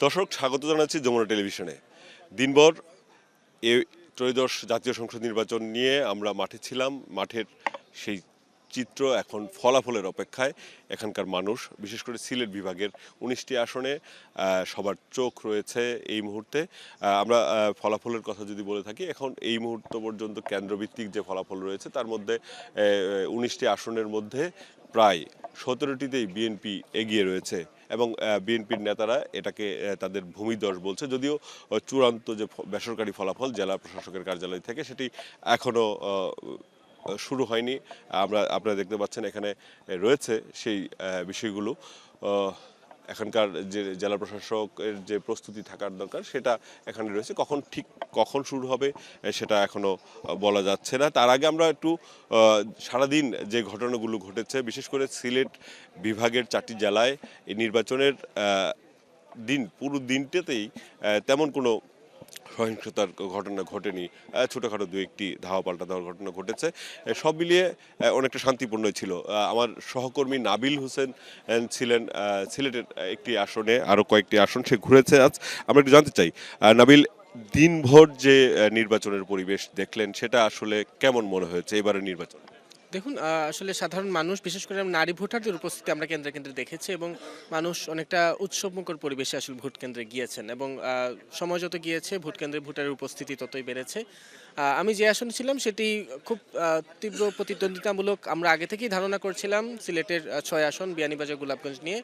দর্শক, স্বাগত জানাচ্ছি যমুনা টেলিভিশনে। দিনভর এই ত্রয়োদশ জাতীয় সংসদ নির্বাচন নিয়ে আমরা মাঠে ছিলাম। মাঠের সেই চিত্র এখন ফলাফলের অপেক্ষায়। এখানকার মানুষ, বিশেষ করে সিলেট বিভাগের ১৯টি আসনে সবার চোখ রয়েছে এই মুহূর্তে। আমরা ফলাফলের কথা যদি বলে থাকি, এখন এই মুহূর্ত পর্যন্ত কেন্দ্রভিত্তিক যে ফলাফল রয়েছে তার মধ্যে ১৯টি আসনের মধ্যে প্রায় ১৭টিতেই বিএনপি এগিয়ে রয়েছে এবং বিএনপির নেতারা এটাকে তাদের ভূমিদশ বলছে। যদিও চূড়ান্ত যে বেসরকারি ফলাফল জেলা প্রশাসকের কার্যালয় থেকে সেটি এখনও শুরু হয়নি। আপনারা দেখতে পাচ্ছেন এখানে রয়েছে সেই বিষয়গুলো। এখানকার যে জেলা প্রশাসকের যে প্রস্তুতি থাকার দরকার সেটা এখানে রয়েছে। কখন শুরু হবে সেটা এখনো বলা যাচ্ছে না। তার আগে আমরা একটু সারাদিন যে ঘটনাগুলো ঘটেছে, বিশেষ করে সিলেট বিভাগের 4টি জেলায় এই নির্বাচনের পুরো দিনটাতেই তেমন কোনো সহিংসতার ঘটনা ঘটেনি। ছোটোখাটো দু একটি ধাওয়া পাল্টা দেওয়ার ঘটনা ঘটেছে। সব মিলিয়ে অনেকটা শান্তিপূর্ণই ছিল। আমার সহকর্মী নাবিল হোসেন ছিলেন সিলেটের একটি আসনে, আরও কয়েকটি আসন সে ঘুরেছে আজ। আমরা একটু জানতে চাই, নাবিল, দিনভর যে নির্বাচনের পরিবেশ দেখলেন সেটা আসলে কেমন মনে হয়েছে এবারের নির্বাচন? দেখুন, আসলে সাধারণ মানুষ, বিশেষ করে নারী ভোটারদের উপস্থিতি আমরা কেন্দ্রে কেন্দ্রে দেখেছি এবং মানুষ অনেকটা উৎসবমুখর পরিবেশে আসলে ভোট কেন্দ্রে গিয়েছেন এবং সময় যত গিয়েছে ভোট কেন্দ্রে ভোটারের উপস্থিতি ততই বেড়েছে। আমি যে আসনে ছিলাম সেটি খুব তীব্র প্রতিদ্বন্দ্বিতামূলক আমরা আগে থেকেই ধারণা করছিলাম সিলেটের 6 আসন বিয়ানীবাজার গোলাপগঞ্জ নিয়ে।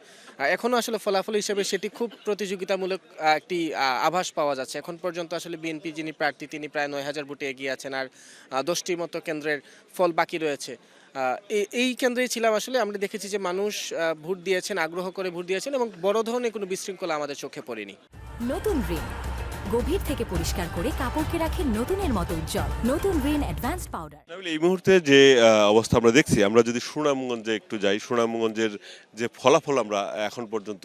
এখনও আসলে ফলাফল হিসেবে সেটি খুব প্রতিযোগিতামূলক একটি আভাস পাওয়া যাচ্ছে। এখন পর্যন্ত আসলে বিএনপি যিনি প্রার্থী তিনি প্রায় 9,000 ভোটে এগিয়ে আছেন, আর 10টির মতো কেন্দ্রের ফল বাকি রয়েছে। এই কেন্দ্রেই ছিলাম আসলে। আমরা দেখেছি যে মানুষ ভোট দিয়েছেন, আগ্রহ করে ভোট দিয়েছেন এবং বড় ধরনের কোনো বিশৃঙ্খলা আমাদের চোখে পড়েনি। নতুন রিন গভীর থেকে পরিষ্কার করে কাপড়কে রাখে নতুনের মতো উজ্জ্বল। নতুন রিন অ্যাডভান্সড পাউডার। এই মুহূর্তে যে অবস্থা আমরা দেখছি, আমরা যদি সুনামগঞ্জে একটু যাই, সুনামগঞ্জের যে ফলাফল আমরা এখন পর্যন্ত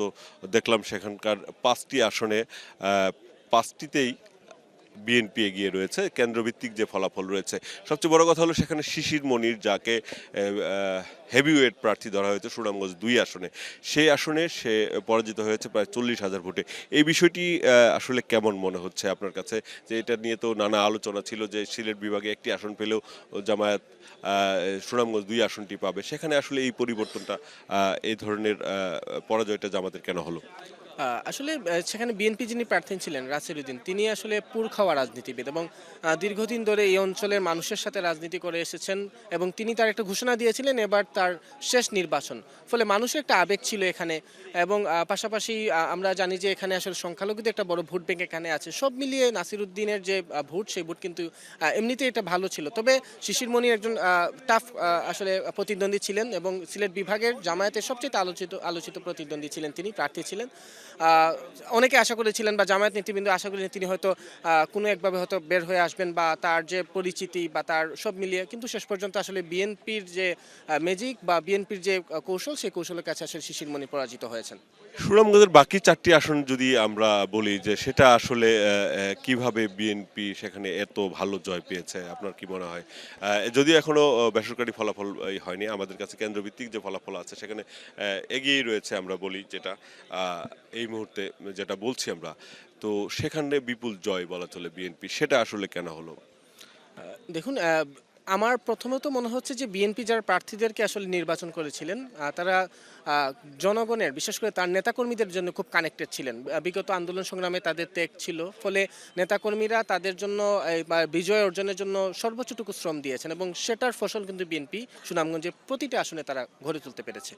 দেখলাম, সেখানকার 5টি আসনে 5টিতেই বিএনপি এগিয়ে রয়েছে। কেন্দ্রভিত্তিক যে ফলাফল রয়েছে, সবচেয়ে বড় কথা হলো সেখানে শিশির মনির, যাকে হেভিওয়েট প্রার্থী ধরা হয়েছে সুনামগঞ্জ 2 আসনে, সেই আসনে সে পরাজিত হয়েছে প্রায় 40,000 ভোটে। এই বিষয়টি আসলে কেমন মনে হচ্ছে আপনার কাছে? যে এটা নিয়ে তো নানা আলোচনা ছিল যে সিলেট বিভাগে একটি আসন পেলেও জামায়াত সুনামগঞ্জ 2 আসনটি পাবে, সেখানে আসলে এই পরিবর্তনটা, এই ধরনের পরাজয়টা জামাতের কেন হলো? আসলে সেখানে বিএনপি যিনি প্রার্থী ছিলেন রাসেল উদ্দিন, তিনি আসলে পুর খাওয়া রাজনীতিবিদ এবং দীর্ঘদিন ধরে এই অঞ্চলের মানুষের সাথে রাজনীতি করে এসেছেন এবং তিনি তার একটা ঘোষণা দিয়েছিলেন এবার তার শেষ নির্বাচন। ফলে মানুষের একটা আবেগ ছিল এখানে এবং পাশাপাশি আমরা জানি যে এখানে আসলে সংখ্যালঘুদের একটা বড় ভোট ব্যাংক এখানে আছে। সব মিলিয়ে নাসির উদ্দিনের যে ভোট, সেই ভোট কিন্তু এমনিতেই এটা ভালো ছিল। তবে শিশির মনির একজন টাফ আসলে প্রতিদ্বন্দ্বী ছিলেন এবং সিলেট বিভাগের জামায়াতের সবচেয়ে আলোচিত প্রতিদ্বন্দ্বী ছিলেন, তিনি প্রার্থী ছিলেন। অনেকে আশা করেছিলেন বা জামায়াত নেতৃবৃন্দ আশা করেছিলেন তিনি হয়তো কোনো একভাবে হয়তো বের হয়ে আসবেন বা তার যে পরিচিতি বা তার সব মিলিয়ে, কিন্তু শেষ পর্যন্ত আসলে বিএনপির যে ম্যাজিক বা বিএনপির যে কৌশল, সেই কৌশলের কাছে আসলে শিশির মনি পরাজিত হয়েছেন। সুনামগঞ্জের বাকি 4টি আসন যদি আমরা বলি যে সেটা আসলে কিভাবে বিএনপি সেখানে এত ভালো জয় পেয়েছে, আপনার কি মনে হয়? যদিও এখনো বেসরকারি ফলাফল হয়নি, আমাদের কাছে কেন্দ্রভিত্তিক যে ফলাফল আছে সেখানে এগিয়েই রয়েছে আমরা বলি, যেটা এই মুহূর্তে যেটা বলছি আমরা। তো সেখানে বিপুল জয় বলা চলে বিএনপি, সেটা আসলে কেন হলো? দেখুন, আমার প্রথমত মনে হচ্ছে যে বিএনপি যারা প্রার্থীদেরকে আসলে নির্বাচন করেছিলেন, তারা জনগণের, বিশেষ করে তার নেতাকর্মীদের জন্য খুব কানেক্টেড ছিলেন। বিগত আন্দোলন সংগ্রামে তাদের ত্যাগ ছিল, ফলে নেতাকর্মীরা তাদের জন্য বিজয় অর্জনের জন্য সর্বোচ্চটুকু শ্রম দিয়েছেন এবং সেটার ফসল কিন্তু বিএনপি সুনামগঞ্জের প্রতিটা আসনে তারা গড়ে তুলতে পেরেছে।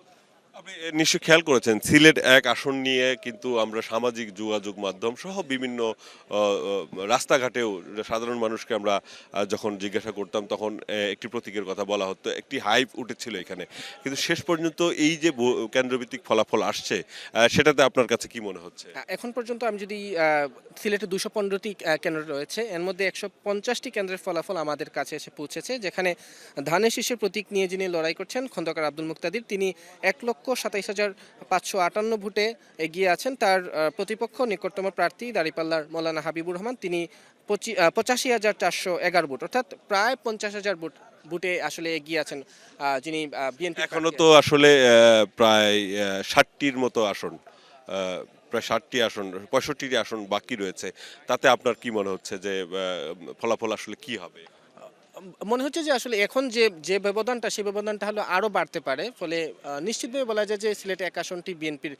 আপনি নিশ্চয়ই খেয়াল করেছেন, সিলেট 1 আসন নিয়ে কিন্তু আমরা সামাজিক যোগাযোগ মাধ্যম সহ বিভিন্ন রাস্তাঘাটেও সাধারণ মানুষকে আমরা যখন জিজ্ঞাসা করতাম তখন একটি প্রতীকের কথা বলা হতো, একটি হাইপ উঠেছিল এখানে। কিন্তু শেষ পর্যন্ত এই যে কেন্দ্রভিত্তিক ফলাফল আসছে, সেটাতে আপনার কাছে কি মনে হচ্ছে? এখন পর্যন্ত আমি যদি সিলেটে 215টি কেন্দ্র রয়েছে, এর মধ্যে 150টি কেন্দ্রের ফলাফল আমাদের কাছে এসে পৌঁছেছে, যেখানে ধানের শীষের প্রতীক নিয়ে যিনি লড়াই করছেন খন্দকার আব্দুল মুক্তাদির, তিনি 1,27,558 ভোটে এগিয়ে আছেন। তার প্রতিপক্ষ নিকটতম প্রার্থী দাঁড়িপাল্লার মৌলানা হাবিবুর রহমান, তিনি 85,411 ভোট, অর্থাৎ প্রায় 50,000 ভোটে আসলে এগিয়ে আছেন যিনি বিএনপি। এখনো তো আসলে প্রায় 60টির মতো আসন প্রায় 60টি আসন 65টি আসন বাকি রয়েছে, তাতে আপনার কি মনে হচ্ছে যে ফলাফল আসলে কি হবে? মনে হচ্ছে যে আসলে এখন যে যে ব্যবধানটা সেই ব্যবধানটা হলো আরো বাড়তে পারে, ফলে নিশ্চিতভাবে বলা যায় যে সিলেট এক আসনটি বিএনপির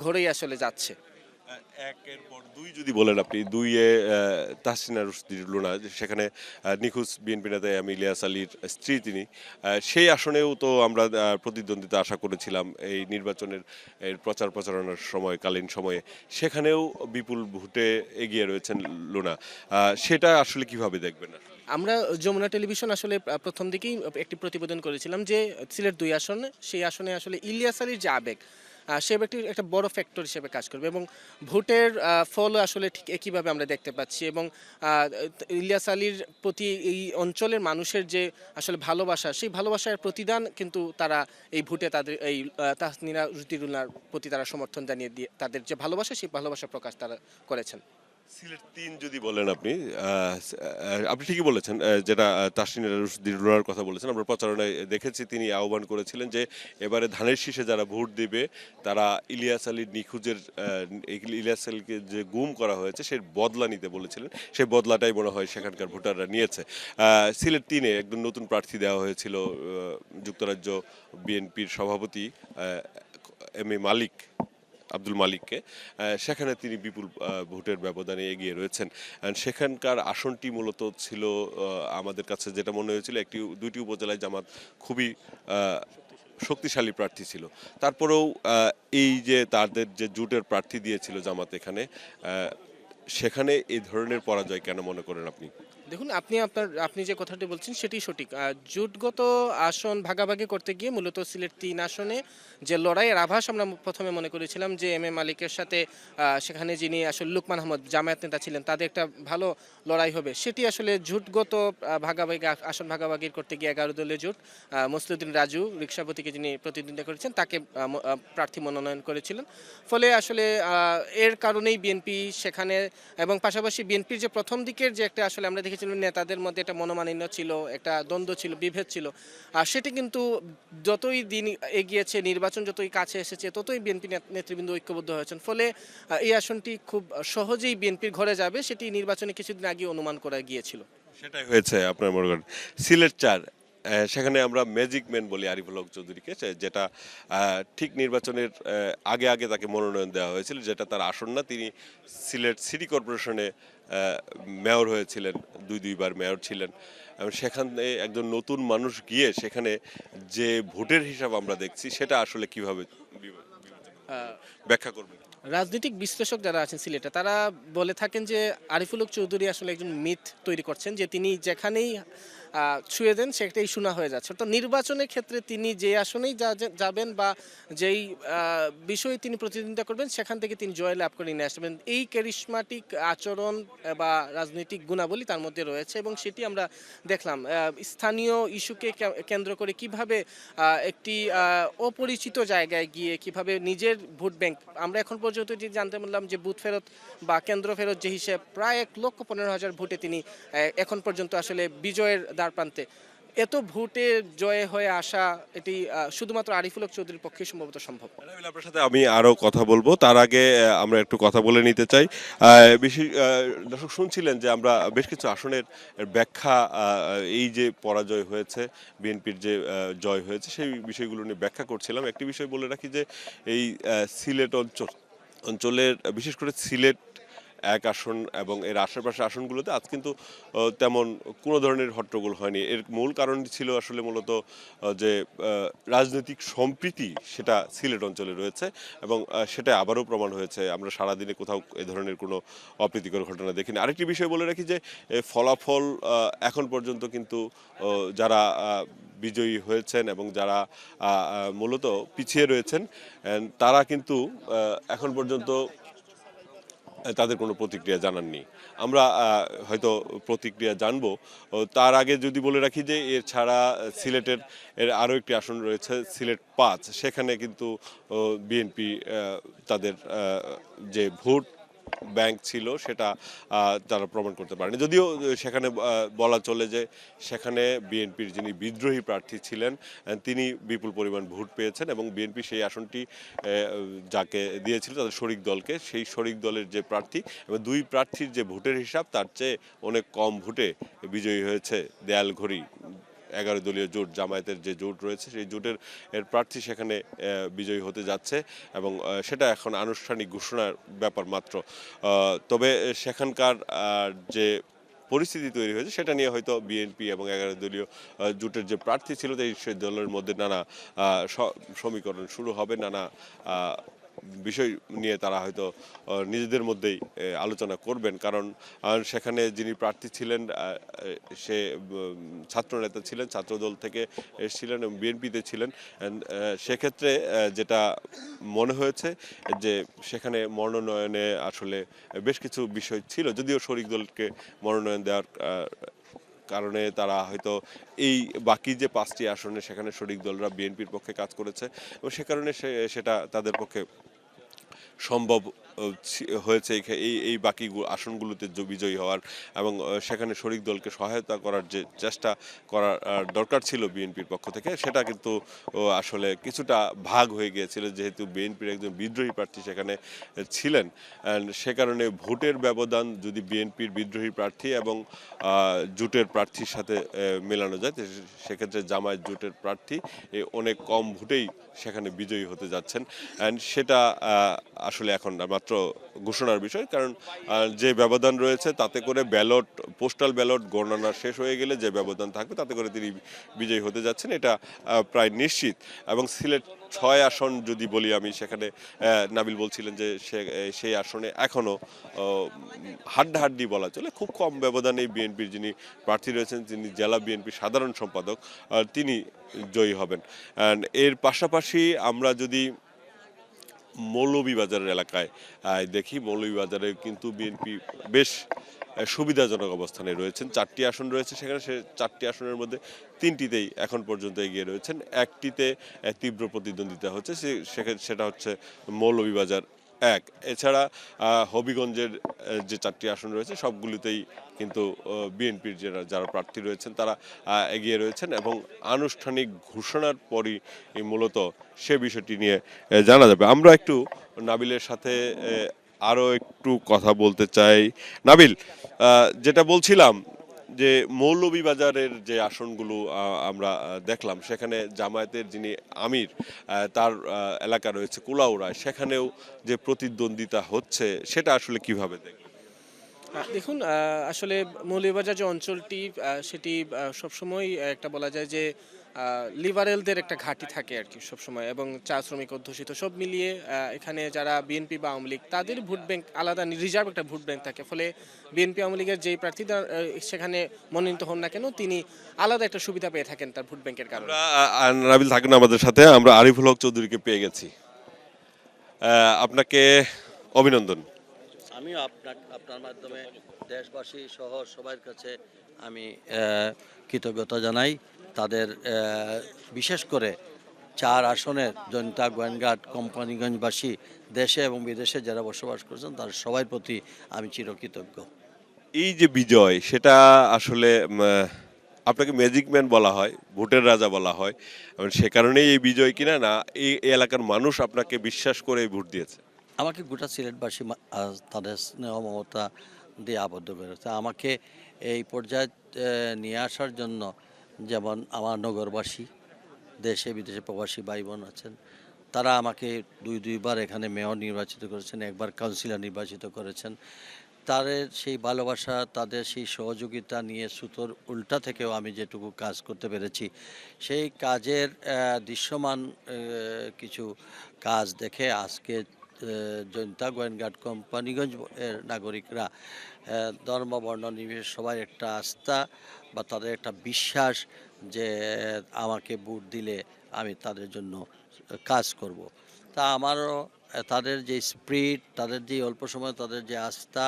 ঘরেই আসলে যাচ্ছে। একের পর দুই যদি বলেন আপনি, দুইয়ে তাহসিনা রুশদীর লুনা, সেখানে নিখোঁজ বিএনপি নেতা এম ইলিয়াস আলীর স্ত্রী তিনি, সেই আসনেও তো আমরা প্রতিদ্বন্দ্বিতা আশা করেছিলাম এই নির্বাচনের এর প্রচারণার কালীন সময়ে, সেখানেও বিপুল ভোটে এগিয়ে রয়েছেন লুনা। সেটা আসলে কিভাবে দেখবেন? আমরা যমুনা টেলিভিশন আসলে প্রথম দিকেই একটি প্রতিবেদন করেছিলাম যে সিলেট 2 আসনে, সেই আসনে আসলে ইলিয়াস আলীর যে আবেগ, সে ব্যক্তি একটা বড় ফ্যাক্টর হিসেবে কাজ করবে এবং ভোটের ফল আসলে ঠিক একইভাবে আমরা দেখতে পাচ্ছি। এবং ইলিয়াস আলীর প্রতি এই অঞ্চলের মানুষের যে আসলে ভালোবাসা, সেই ভালোবাসার প্রতিদান কিন্তু তারা এই ভোটে তাদের এই তাহসিনা রুশদীর প্রতি তারা সমর্থন জানিয়ে দিয়ে তাদের যে ভালোবাসা, সেই ভালোবাসা প্রকাশ তারা করেছেন। সিলেট 3 যদি বলেন আপনি, আপনি ঠিকই বলেছেন, যেটা তাসনিয়া রুশদীর রুনার কথা বলেছেন, আমরা প্রচারণায় দেখেছি তিনি আহ্বান করেছিলেন যে এবারে ধানের শীষে যারা ভোট দিবে তারা ইলিয়াস আলীর নিখোঁজের ইলিয়াস আলীকে যে গুম করা হয়েছে সেই বদলা নিতে বলেছিলেন। সেই বদলাটাই মনে হয় সেখানকার ভোটাররা নিয়েছে। সিলেট 3-এ একজন নতুন প্রার্থী দেওয়া হয়েছিল যুক্তরাজ্য বিএনপির সভাপতি এম এ মালিক, আব্দুল মালিককে। সেখানে তিনি বিপুল ভোটের ব্যবধানে এগিয়ে রয়েছেন। সেখানকার আসনটি মূলত ছিল, আমাদের কাছে যেটা মনে হয়েছিল, দুইটি উপজেলায় জামাত খুবই শক্তিশালী প্রার্থী ছিল। তারপরেও এই যে তাদের যে জোটের প্রার্থী দিয়েছিল জামাত এখানে, সেখানে এই ধরনের পরাজয় কেন মনে করেন আপনি? দেখুন, আপনি যে কথাটি বলছেন সেটি সঠিক। জোটগত আসন ভাগাভাগি করতে গিয়ে মূলত সিলেট 3 আসনে যে লড়াইয়ের আভাস আমরা প্রথমে মনে করেছিলাম যে এম এ মালিকের সাথে সেখানে যিনি আসলে লুকমান আহমদ জামায়াত নেতা ছিলেন তাদের একটা ভালো লড়াই হবে, সেটি আসলে জোটগত আসন ভাগাভাগি করতে গিয়ে 11 দলীয় জোট মসলিউদ্দিন রাজু রিকশাপতিকে যিনি প্রতিদ্বন্দ্বিতা করেছেন তাকে প্রার্থী মনোনয়ন করেছিলেন। ফলে আসলে এর কারণেই বিএনপি সেখানে, এবং পাশাপাশি বিএনপির যে প্রথম দিকের যে একটা আসলে আমরা দেখেছিলাম নেতাদের মধ্যে একটা মনোমালিন্য ছিল, একটা দ্বন্দ্ব ছিল, বিভেদ ছিল, আর সেটি কিন্তু যতই দিন এগিয়েছে, নির্বাচন যতই কাছে এসেছে, ততই বিএনপি নেতৃবৃন্দ ঐক্যবদ্ধ হয়েছেন। ফলে এই আসনটি খুব সহজেই বিএনপির ঘরে যাবে, সেটি নির্বাচনে কিছুদিন আগে অনুমান করা গিয়েছিল। সেটাই হয়েছে আপনার মনে করেন। সিলেট 4, সেখানে আমরা ম্যাজিক ম্যান বলি আরিফুল হক চৌধুরীকে, যেটা ঠিক নির্বাচনের আগে আগে তাকে মনোনয়ন দেওয়া হয়েছিল, যেটা তার আসন না। তিনি সিলেট সিটি কর্পোরেশনে মেয়র হয়েছিলেন, দুইবার মেয়র ছিলেন। এবং সেখানে একজন নতুন মানুষ গিয়ে সেখানে যে ভোটের হিসাব আমরা দেখছি, সেটা আসলে কিভাবে ব্যাখ্যা করবেন? রাজনৈতিক বিশ্লেষক যারা আছেন সিলেটে তারা বলে থাকেন যে আরিফুল হক চৌধুরী আসলে একজন মিথ তৈরি করছেন, যে তিনি যেখানেই ছুঁয়ে দেন সেটাই শোনা হয়ে যাচ্ছে। তো নির্বাচনের ক্ষেত্রে তিনি যে আসনেই যাবেন বা যেই বিষয়ে তিনি প্রতিদ্বন্দ্বিতা করবেন সেখান থেকে তিনি জয় লাভ করে নিয়ে আসবেন, এই ক্যারিশমাটিক আচরণ বা রাজনৈতিক গুণাবলী তার মধ্যে রয়েছে। এবং সেটি আমরা দেখলাম স্থানীয় ইস্যুকে কেন্দ্র করে কিভাবে একটি অপরিচিত জায়গায় গিয়ে কিভাবে নিজের ভোট ব্যাংক, আমরা এখন পর্যন্ত যে জানতে পারলাম যে বুথ ফেরত বা কেন্দ্র ফেরত যে হিসেব, প্রায় 1,15,000 ভোটে তিনি এখন পর্যন্ত আসলে বিজয়ের দ্বারপ্রান্তে। এত ভোটে জয় হয়ে আসা, এটি শুধুমাত্র আরিফুল হক চৌধুরীর পক্ষে সম্ভবত সম্ভব। আপনার সাথে আমি আরো কথা বলবো, তার আগে আমরা একটু কথা বলে নিতে চাই। বেশি দর্শক শুনছিলেন যে আমরা বেশ কিছু আসনের ব্যাখ্যা, এই যে পরাজয় হয়েছে, বিএনপির যে জয় হয়েছে, সেই বিষয়গুলো নিয়ে ব্যাখ্যা করছিলাম। একটি বিষয় বলে রাখি যে এই সিলেট অঞ্চলের, বিশেষ করে সিলেট 1 আসন এবং এর আশেপাশের আসনগুলোতে আজ কিন্তু তেমন কোনো ধরনের হট্টগোল হয়নি। এর মূল কারণটি ছিল আসলে মূলত যে রাজনৈতিক সম্প্রীতি, সেটা সিলেট অঞ্চলে রয়েছে এবং সেটা আবারও প্রমাণ হয়েছে। আমরা সারাদিনে কোথাও এ ধরনের কোনো অপ্রীতিকর ঘটনা দেখিনি। আরেকটি বিষয় বলে রাখি যে ফলাফল এখন পর্যন্ত কিন্তু যারা বিজয়ী হয়েছেন এবং যারা মূলত পিছিয়ে রয়েছেন, তারা কিন্তু এখন পর্যন্ত তাদের কোনো প্রতিক্রিয়া জানাননি। আমরা হয়তো প্রতিক্রিয়া জানবো। তার আগে যদি বলে রাখি যে এছাড়া সিলেটের আরও একটি আসন রয়েছে, সিলেট 5, সেখানে কিন্তু বিএনপি তাদের যে ভোট ব্যাংক ছিল সেটা তারা প্রমাণ করতে পারেনি। যদিও সেখানে বলা চলে যে সেখানে বিএনপির যিনি বিদ্রোহী প্রার্থী ছিলেন তিনি বিপুল পরিমাণ ভোট পেয়েছেন এবং বিএনপি সেই আসনটি যাকে দিয়েছিল তাদের শরিক দলকে, সেই শরিক দলের যে প্রার্থী এবং দুই প্রার্থীর যে ভোটের হিসাব তার চেয়ে অনেক কম ভোটে বিজয়ী হয়েছে দেয়ালঘড়ি 11 দলীয় জোট, জামায়াতের যে জোট রয়েছে সেই জোটের প্রার্থী সেখানে বিজয়ী হতে যাচ্ছে এবং সেটা এখন আনুষ্ঠানিক ঘোষণার ব্যাপার মাত্র। তবে সেখানকার যে পরিস্থিতি তৈরি হয়েছে সেটা নিয়ে হয়তো বিএনপি এবং 11 দলীয় জোটের যে প্রার্থী ছিল সেই দলের মধ্যে নানা সমীকরণ শুরু হবে, নানা বিষয় নিয়ে তারা হয়তো নিজেদের মধ্যেই আলোচনা করবেন। কারণ সেখানে যিনি প্রার্থী ছিলেন সে ছাত্রনেতা ছিলেন, ছাত্রদল থেকে এসেছিলেন এবং বিএনপিতে ছিলেন। সেক্ষেত্রে যেটা মনে হয়েছে যে সেখানে মনোনয়নে আসলে বেশ কিছু বিষয় ছিল, যদিও শরিক দলকে মনোনয়ন দেওয়ার কারণে তারা হয়তো এই বাকি যে 5টি আসনে সেখানে শরিক দলরা বিএনপির পক্ষে কাজ করেছে এবং সে কারণে সেটা তাদের পক্ষে সম্ভব হয়েছে এই বাকি আসনগুলোতে বিজয়ী হওয়ার এবং সেখানে শরিক দলকে সহায়তা করার যে চেষ্টা করার দরকার ছিল বিএনপির পক্ষ থেকে, সেটা কিন্তু আসলে কিছুটা ভাগ হয়ে গিয়েছিল যেহেতু বিএনপির একজন বিদ্রোহী প্রার্থী সেখানে ছিলেন। সে কারণে ভোটের ব্যবধান যদি বিএনপির বিদ্রোহী প্রার্থী এবং জোটের প্রার্থীর সাথে মেলানো যায় সেক্ষেত্রে জামায়াত জোটের প্রার্থী অনেক কম ভোটেই সেখানে বিজয়ী হতে যাচ্ছেন। সেটা আসলে এখন মাত্র ঘোষণার বিষয়, কারণ যে ব্যবধান রয়েছে তাতে করে পোস্টাল ব্যালট গণনা শেষ হয়ে গেলে যে ব্যবধান থাকবে তাতে করে তিনি বিজয়ী হতে যাচ্ছেন এটা প্রায় নিশ্চিত। এবং সিলেট 6 আসন যদি বলি আমি, সেখানে নাবিল বলছিলেন যে সেই আসনে এখনো হাড্ডাহাড্ডি বলা চলে, খুব কম ব্যবধানে বিএনপির যিনি প্রার্থী রয়েছেন তিনি জেলা বিএনপির সাধারণ সম্পাদক, তিনি জয়ী হবেন। এর পাশাপাশি আমরা যদি মৌলভীবাজারের এলাকায় দেখি, মৌলভীবাজারে কিন্তু বিএনপি বেশ সুবিধাজনক অবস্থানে রয়েছেন। 4টি আসন রয়েছে সেখানে, সে 4টি আসনের মধ্যে 3টিতেই এখন পর্যন্ত এগিয়ে রয়েছেন, একটিতে তীব্র প্রতিদ্বন্দ্বিতা হচ্ছে, সেটা হচ্ছে মৌলভীবাজার 1। এছাড়া হবিগঞ্জের যে 4টি আসন রয়েছে সবগুলিতেই কিন্তু বিএনপির যারা প্রার্থী রয়েছেন তারা এগিয়ে রয়েছেন এবং আনুষ্ঠানিক ঘোষণার পরই মূলত সে বিষয়টি নিয়ে জানা যাবে। আমরা একটু নাবিলের সাথে আরও একটু কথা বলতে চাই। নাবিল, যেটা বলছিলাম যে মৌলভীবাজারের যে আসনগুলো আমরা দেখলাম সেখানে জামায়াতের যিনি আমির তার এলাকা রয়েছে কুলাউড়ায়, সেখানেও যে প্রতিদ্বন্দ্বিতা হচ্ছে সেটা আসলে কিভাবে দেখবেন? দেখুন, আসলে মৌলভীবাজার যে অঞ্চলটি সেটি সবসময় একটা বলা যায় যে লিবারেলদের একটা ঘাঁটি থাকে আর কি সবসময়, এবং চা শ্রমিক অধ্যুষিত সব মিলিয়ে এখানে যারা বিএনপি বা আওয়ামী লীগ তাদের ভোট ব্যাংক আলাদা, রিজার্ভ একটা ভোট ব্যাংক থাকে। ফলে বিএনপি আওয়ামী লীগের যেই প্রার্থী সেখানে মনোনীত হন না কেন তিনি আলাদা একটা সুবিধা পেয়ে থাকেন তার ভোট ব্যাংকের কারণে। নাবিল থাকেন আমাদের সাথে, আমরা আরিফুল হক চৌধুরীকে পেয়ে গেছি। আপনাকে অভিনন্দন। আমিও আপনার মাধ্যমে দেশবাসী সহ সবার কাছে আমি কৃতজ্ঞতা জানাই। তাদের বিশেষ করে 4 আসনের জনতা গোয়েনঘাট কোম্পানিগঞ্জবাসী দেশে এবং বিদেশে যারা বসবাস করছেন তার সবার প্রতি আমি চিরকৃতজ্ঞ। এই যে বিজয় সেটা আসলে আপনাকে ম্যাজিক ম্যান বলা হয়, ভোটের রাজা বলা হয়, সে কারণেই এই বিজয় কিনা না এই এলাকার মানুষ আপনাকে বিশ্বাস করে ভোট দিয়েছে? আমাকে গোটা সিলেটবাসী তাদের স্নেহ মমতা দিয়ে আবদ্ধ করেছে। আমাকে এই পর্যায়ে নিয়ে আসার জন্য যেমন আমার নগরবাসী, দেশে বিদেশে প্রবাসী ভাই বোন আছেন, তারা আমাকে দুইবার এখানে মেয়র নির্বাচিত করেছেন, একবার কাউন্সিলর নির্বাচিত করেছেন। তাদের সেই ভালোবাসা, তাদের সেই সহযোগিতা নিয়ে সুতোর উল্টা থেকেও আমি যেটুকু কাজ করতে পেরেছি সেই কাজের দৃশ্যমান কিছু কাজ দেখে আজকে জনতা গোয়েনঘাট কোম্পানিগঞ্জ এর নাগরিকরা ধর্ম বর্ণ নির্বিশেষে সবাই একটা আস্থা বা তাদের একটা বিশ্বাস যে আমাকে ভোট দিলে আমি তাদের জন্য কাজ করব। তা আমারও তাদের যে স্পিরিট, তাদের যে অল্প সময় তাদের যে আস্থা,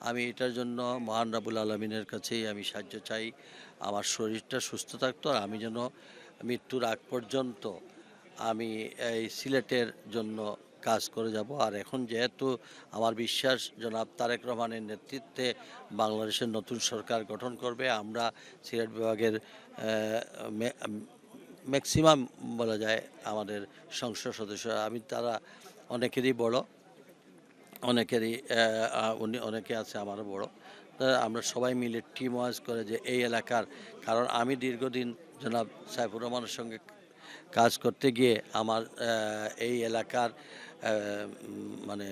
আমি এটার জন্য মহান রাব্বুল আলামিনের কাছেই আমি সাহায্য চাই। আমার শরীরটা সুস্থ থাকতো আর আমি যেন মৃত্যুর আগ পর্যন্ত আমি এই সিলেটের জন্য কাজ করে যাব। আর এখন যেহেতু আমার বিশ্বাস জনাব তারেক রহমানের নেতৃত্বে বাংলাদেশের নতুন সরকার গঠন করবে, আমরা সিলেট বিভাগের ম্যাক্সিমাম বলা যায় আমাদের সংসদ সদস্য, তারা অনেকেরই বড়, অনেকেরই অনেকে আছে আমারও বড়। আমরা সবাই মিলে টিম ওয়াইজ করে যে এই এলাকার, কারণ আমি দীর্ঘদিন জনাব সাইফুর রহমানের সঙ্গে কাজ করতে গিয়ে আমার এই এলাকার মানে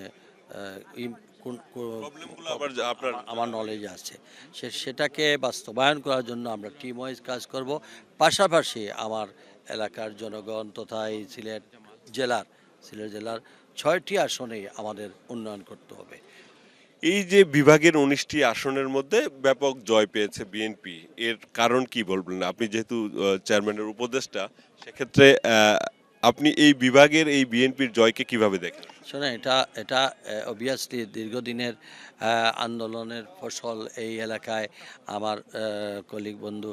প্রবলেমগুলো আবার আপনার আমার নলেজ আছে, সেটাকে বাস্তবায়ন করার জন্য আমরা টিম ওয়াইজ কাজ করব। পাশাপাশি আমার এলাকার জনগণ তথা এই সিলেট জেলার 6টি আসনেই আমাদের উন্নয়ন করতে হবে। এই যে বিভাগের 19টি আসনের মধ্যে ব্যাপক জয় পেয়েছে বিএনপি, এর কারণ কি বলবেন? আপনি যেহেতু চেয়ারম্যানের উপদেষ্টা, সেক্ষেত্রে আপনি এই বিভাগের এই বিএনপির জয়কে কিভাবে দেখেন? শোনেন, এটা অবভিয়াসলি দীর্ঘদিনের আন্দোলনের ফসল। এই এলাকায় আমার কলিগ বন্ধু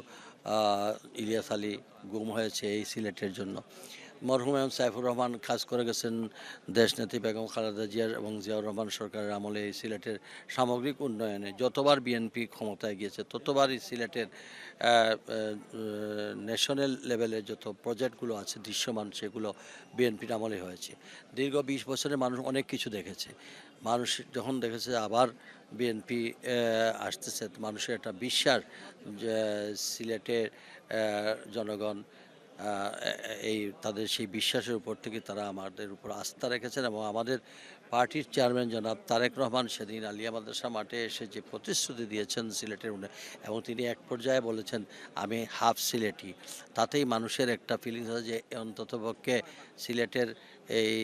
ইলিয়াস আলী গুম হয়েছে এই সিলেটের জন্য। মরহুম সাইফুর রহমান কাজ করে গেছেন দেশনেত্রী বেগম খালেদা জিয়ার এবং জিয়াউর রহমান সরকারের আমলে এই সিলেটের সামগ্রিক উন্নয়নে। যতবার বিএনপি ক্ষমতায় গিয়েছে ততবারই সিলেটের ন্যাশনাল লেভেলের যত প্রজেক্টগুলো আছে দৃশ্যমান, সেগুলো বিএনপির আমলে হয়েছে। দীর্ঘ 20 বছরে মানুষ অনেক কিছু দেখেছে। মানুষ যখন দেখেছে আবার বিএনপি আসতেছে, মানুষের একটা বিশ্বাস যে সিলেটের জনগণ তাদের সেই বিশ্বাসের উপর থেকে তারা আমাদের উপর আস্থা রেখেছেন। এবং আমাদের পার্টির চেয়ারম্যান জনাব তারেক রহমান সেদিন আলিয়া মাদ্রাসা মাঠে এসে যে প্রতিশ্রুতি দিয়েছেন সিলেটের এবং তিনি এক পর্যায়ে বলেছেন আমি হাফ সিলেটি, তাতেই মানুষের একটা ফিলিংস আছে যে অন্ততপক্ষে সিলেটের এই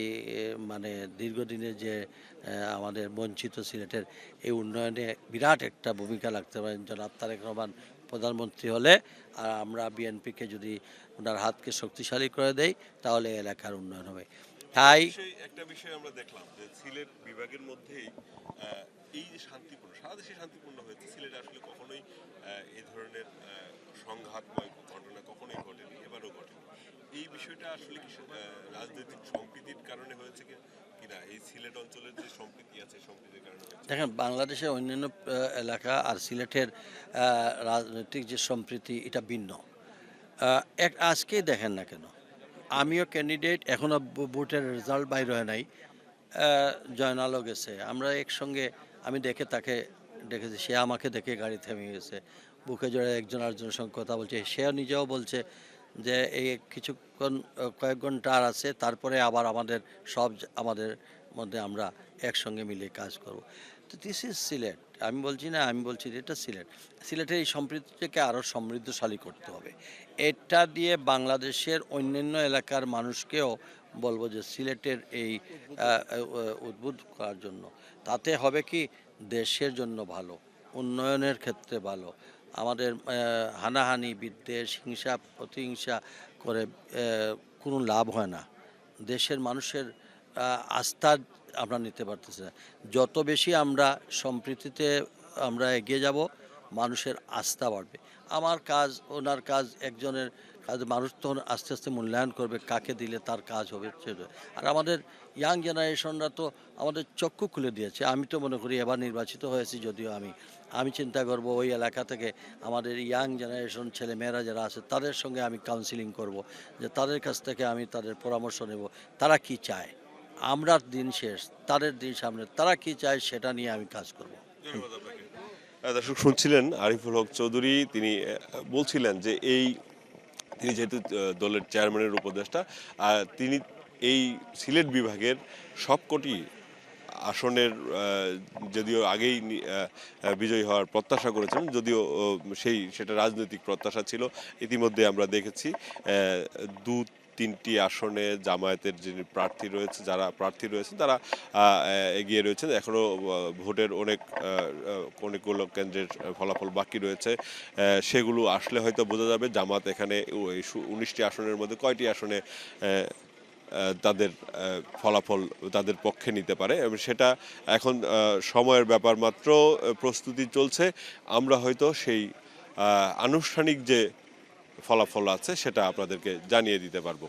মানে দীর্ঘদিনের যে আমাদের বঞ্চিত সিলেটের এই উন্নয়নে বিরাট একটা ভূমিকা রাখতে পারেন জনাব তারেক রহমান প্রধানমন্ত্রী হলে। আর আমরা বিএনপিকে যদি ওনার হাতকে শক্তিশালী করে দেই তাহলে এলাকার উন্নয়ন হবে। তাই একটা বিষয় আমরা দেখলাম যে সিলেট বিভাগের মধ্যেই এই যে শান্তিপূর্ণ, সারা দেশে শান্তিপূর্ণ হয়েছে, সিলেটে আসলে কখনোই এই ধরনের সংঘাতময় ঘটনা কখনোই ঘটেনি, এবারও ঘটেনি। এই বিষয়টা আসলে কি রাজনৈতিক সম্প্রীতির কারণে হয়েছে কিনা? এই সিলেট অঞ্চলের যে সম্প্রীতি আছে, সম্প্রীতির কারণে হয়েছে? দেখেন, বাংলাদেশের অন্যান্য এলাকা আর সিলেটের রাজনৈতিক যে সম্প্রীতি এটা ভিন্ন। আজকেই দেখেন না কেন, আমিও ক্যান্ডিডেট, এখনও ভোটের রেজাল্ট বাইর হয় নাই, জয়নালও গেছে, আমরা একসঙ্গে, আমি তাকে দেখেছি, সে আমাকে দেখে গাড়ি থেমে গেছে, বুকে জোরে একজন আরেকজনের সঙ্গে কথা বলছে। সেও নিজেও বলছে যে এই কয়েক ঘন্টা আর আছে, তারপরে আবার আমাদের মধ্যে আমরা একসঙ্গে মিলে কাজ করব। তো দিস ইজ সিলেট। আমি বলছি এটা সিলেটের এই সম্প্রীতিকে আরও সমৃদ্ধশালী করতে হবে। এটা দিয়ে বাংলাদেশের অন্যান্য এলাকার মানুষকেও বলবো যে সিলেটের এই উদ্বুদ্ধ করার জন্য। তাতে হবে কি, দেশের জন্য ভালো, উন্নয়নের ক্ষেত্রে ভালো। আমাদের হানাহানি, বিদ্বেষ, হিংসা, প্রতিহিংসা করে কোনো লাভ হয় না। দেশের মানুষের আস্থা আমরা নিতে পারতেছি না। যত বেশি আমরা সম্প্রীতিতে আমরা এগিয়ে যাব, মানুষের আস্থা বাড়বে। আমার কাজ, ওনার কাজ, একজনের কাজ মানুষ তখন আস্তে আস্তে মূল্যায়ন করবে কাকে দিলে তার কাজ হবে। আর আমাদের ইয়াং জেনারেশনরা তো আমাদের চক্ষু খুলে দিয়েছে। আমি তো মনে করি এবার নির্বাচিত হয়েছি, যদিও আমি চিন্তা করব ওই এলাকা থেকে আমাদের ইয়াং জেনারেশন ছেলেমেয়েরা যারা আছে তাদের সঙ্গে আমি কাউন্সিলিং করব, যে তাদের কাছ থেকে আমি তাদের পরামর্শ নেব, তারা কি চায়। আমরা দিন শেষ, তাদের দিন সামনে, তারা কি চায় সেটা নিয়ে আমি কাজ করব। দর্শক শুনছিলেন আরিফুল হক চৌধুরী, তিনি বলছিলেন যে তিনি যেহেতু দলের চেয়ারম্যানের উপদেষ্টা, তিনি এই সিলেট বিভাগের সবকটি আসনের যদিও আগেই বিজয়ী হওয়ার প্রত্যাশা করেছেন, যদিও সেটা রাজনৈতিক প্রত্যাশা ছিল। ইতিমধ্যে আমরা দেখেছি 2-3টি আসনে জামায়াতের যারা প্রার্থী রয়েছেন তারা এগিয়ে রয়েছেন। এখনও ভোটের অনেকগুলো কেন্দ্রের ফলাফল বাকি রয়েছে, সেগুলো আসলে হয়তো বোঝা যাবে জামাত এখানে 19টি আসনের মধ্যে কয়টি আসনে তাদের ফলাফল তাদের পক্ষে নিতে পারে, এবং সেটা এখন সময়ের ব্যাপার মাত্র। প্রস্তুতি চলছে, আমরা হয়তো সেই আনুষ্ঠানিক যে ফলাফল আছে সেটা আপনাদেরকে জানিয়ে দিতে পারবো।